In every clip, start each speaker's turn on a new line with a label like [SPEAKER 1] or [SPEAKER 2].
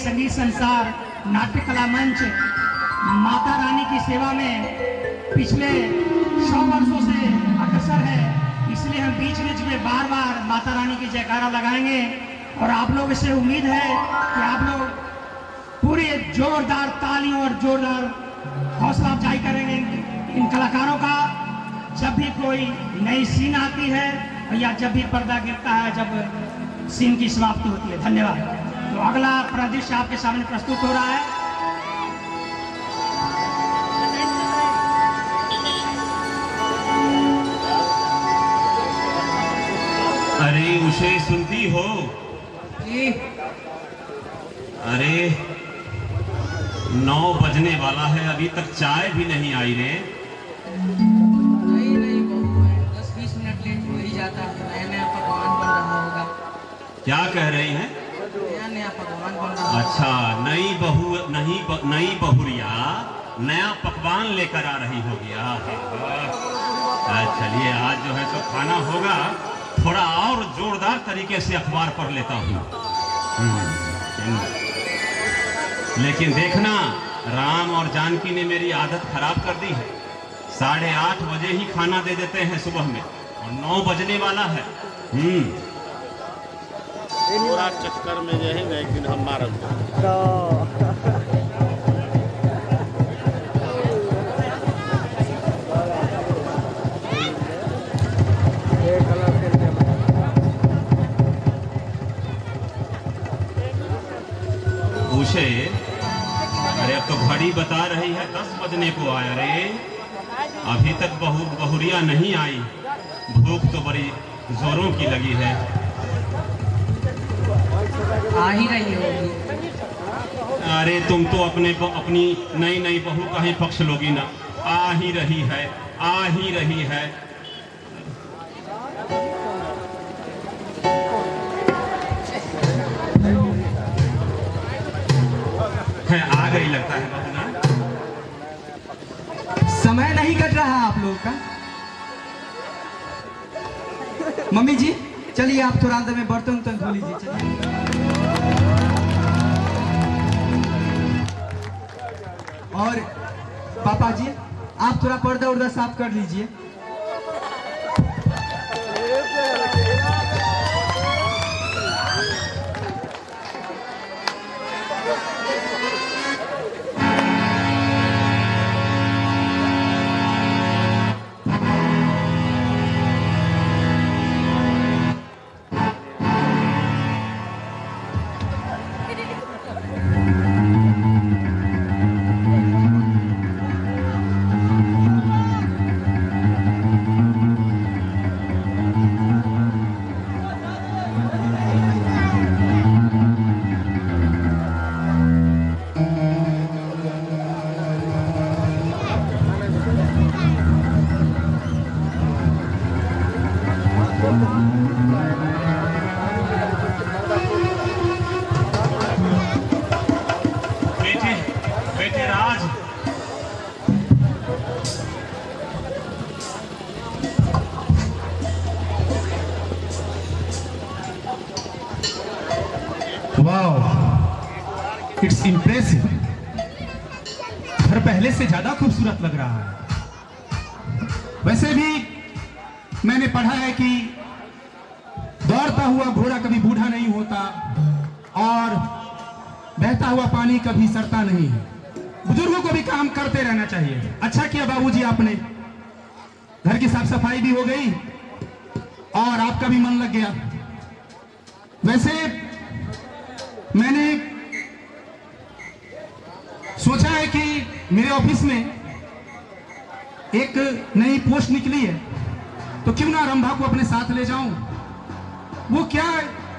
[SPEAKER 1] संगीत संसार नाट्य कला मंच माता रानी की सेवा में पिछले 100 वर्षों से अग्रसर है, इसलिए हम बीच बीच में बार बार माता रानी की जयकारा लगाएंगे और आप लोगों से उम्मीद है कि आप लोग पूरी जोरदार तालियों और जोरदार हौसला अफजाई करेंगे इन कलाकारों का जब भी कोई नई सीन आती है या जब भी पर्दा गिरता है, जब सीन की समाप्ति होती है। धन्यवाद। तो अगला परिदृश्य आपके सामने प्रस्तुत हो रहा है।
[SPEAKER 2] अरे उसे सुनती हो? अरे 9 बजने वाला है, अभी तक चाय भी नहीं आई रे।
[SPEAKER 3] नहीं बहू है, 10-20 मिनट लेट हो ही जाता है। नया पकवान बन रहा होगा।
[SPEAKER 2] क्या कह रही हैं?
[SPEAKER 3] नया पकवान बन रहा होगा।
[SPEAKER 2] अच्छा, नई बहुरिया नया पकवान लेकर आ रही होगी। चलिए आज जो है तो खाना होगा, थोड़ा और जोरदार तरीके से अखबार पढ़ लेता हूँ। लेकिन देखना, राम और जानकी ने मेरी आदत खराब कर दी है। 8:30 बजे ही खाना दे देते हैं सुबह में और 9 बजने वाला है।
[SPEAKER 4] पूरा चक्कर में जो है ना एक दिन हम मारब।
[SPEAKER 2] उसे अरे अब तो घड़ी बता रही है 10 बजने को आया रे, अभी तक बहुरिया नहीं आई। भूख तो बड़ी जोरों की लगी है।
[SPEAKER 3] आ ही रही होगी।
[SPEAKER 2] अरे तुम तो अपनी नई बहू का ही पक्ष लोगी ना। आ ही रही है, आ ही रही है। आ गई लगता है बहू ना।
[SPEAKER 5] समय नहीं कट रहा आप लोगों का। मम्मी जी चलिए, आप थोड़ा अंदर में बर्तन धो लीजिए। चलिए। और पापा जी आप थोड़ा पर्दा उर्दा साफ कर लीजिए।
[SPEAKER 2] बेटे राज,
[SPEAKER 5] वाओ, इट्स इम्प्रेसिव। घर पहले से ज्यादा खूबसूरत लग रहा है। वैसे भी मैंने पढ़ा है कि दौड़ता हुआ घोड़ा कभी बूढ़ा नहीं होता और बहता हुआ पानी कभी सड़ता नहीं है। बुजुर्गों को भी काम करते रहना चाहिए। अच्छा किया बाबूजी, आपने घर की साफ सफाई भी हो गई और आपका भी मन लग गया। वैसे मैंने सोचा है कि मेरे ऑफिस में एक नई पोस्ट निकली है, तो क्यों ना रंभा को अपने साथ ले जाऊं। वो क्या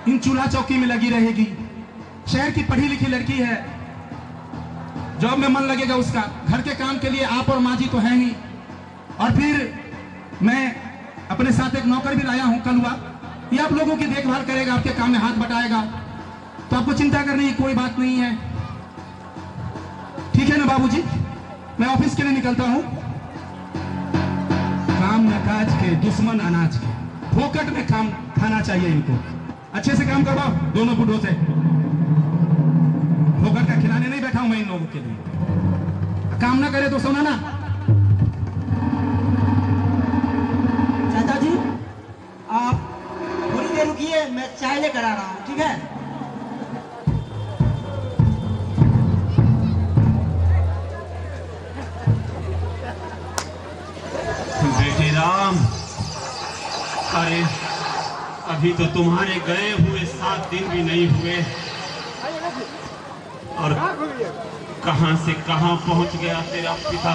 [SPEAKER 5] इन चूल्हा चौकी में लगी रहेगी। शहर की पढ़ी लिखी लड़की है, जॉब में मन लगेगा उसका। घर के काम के लिए आप और माँ जी तो है ही, और फिर मैं अपने साथ एक नौकर भी लाया हूं कलुआ। ये आप लोगों की देखभाल करेगा, आपके काम में हाथ बटाएगा, तो आपको चिंता करने की कोई बात नहीं है। ठीक है ना बाबूजी? मैं ऑफिस के लिए निकलता हूं। काम न काज के दुश्मन अनाज के, फोकट में काम खाना चाहिए इनको। अच्छे से काम करवाओ दोनों बुढ़ों से। मैं इन लोगों के लिए। काम ना करे तो सोना ना।
[SPEAKER 6] चाचा जी आप थोड़ी देर रुकिए, मैं चाय लेकर आ रहा हूँ, ठीक है?
[SPEAKER 2] बेटे राम, अरे अभी तो तुम्हारे गए हुए 7 दिन भी नहीं हुए और कहां से कहां पहुंच गया तेरा पिता।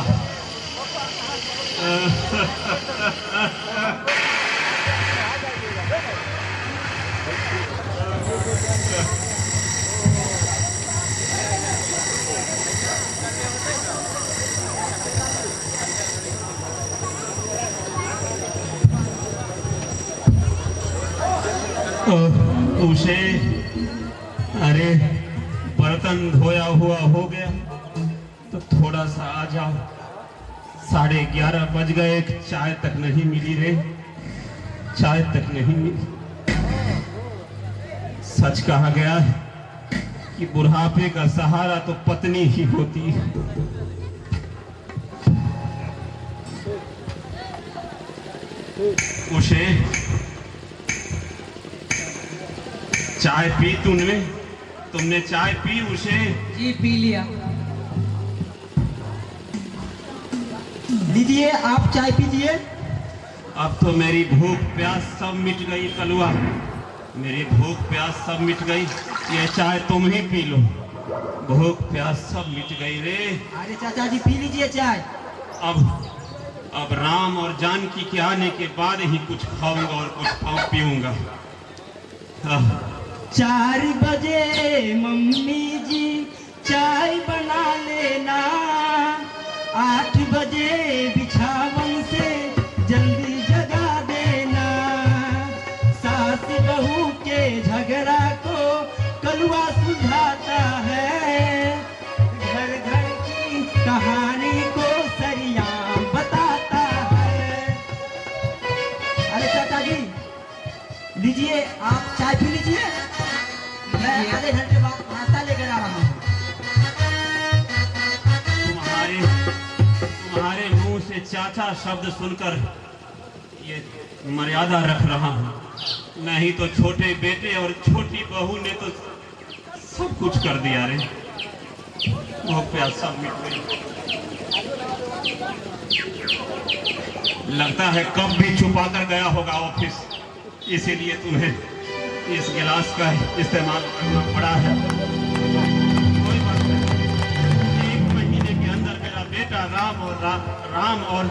[SPEAKER 2] उसे अरे बर्तन धोया हुआ हो गया तो थोड़ा सा आ जाओ। 11:30 बज गए, चाय तक नहीं मिली रे, चाय तक नहीं मिली। सच कहा गया है कि बुढ़ापे का सहारा तो पत्नी ही होती है। उसे चाय पी तुमने चाय पी उसे?
[SPEAKER 3] जी पी लिया।
[SPEAKER 6] लीजिए आप चाय पीजिए।
[SPEAKER 2] अब तो मेरी भूख प्यास सब मिट गई कलुआ, मेरी भूख प्यास सब मिट गई। ये चाय तुम ही पी लो, भूख प्यास सब मिट गई रे।
[SPEAKER 6] अरे चाचा जी पी लीजिए चाय।
[SPEAKER 2] अब राम और जानकी के आने के बाद ही कुछ खाऊंगा और कुछ पीऊंगा।
[SPEAKER 6] 4 बजे मम्मी जी चाय बना लेना, 8 बजे बिछावन से जल्दी जगा देना। सास बहू के झगड़ा को कलुआ सुलझाता है, घर घर की कहानी को सरियाम बताता है। अरे चाचा जी लीजिए आप चाय पी लीजिए, मैं आधे घंटे बाद नाश्ता लेकर आ रहा हूँ।
[SPEAKER 2] तुम्हारे मुंह से चाचा शब्द सुनकर ये मर्यादा रख रहा हूँ, नहीं तो छोटे बेटे और छोटी बहू ने तो सब कुछ कर दिया रे। वो प्यास सब मिट गई। लगता है कब भी छुपा कर गया होगा ऑफिस, इसीलिए तुम्हें इस गिलास का इस्तेमाल करना पड़ा है। कोई बात नहीं, 1 महीने के अंदर मेरा बेटा राम और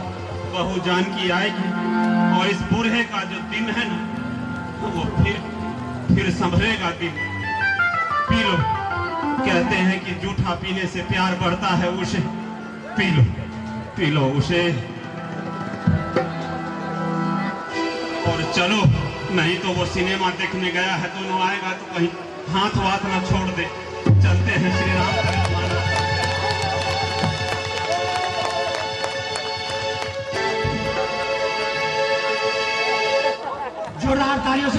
[SPEAKER 2] बहू जानकी आएगी और इस बूढ़े का जो दिन है ना वो फिर संभलेगा दिन। पी लो, कहते हैं कि जूठा पीने से प्यार बढ़ता है, उसे पी लो उसे। और चलो, नहीं तो वो सिनेमा देखने गया है, दोनों आएगा तो कहीं हाथ वाथ ना छोड़ दे। चलते हैं।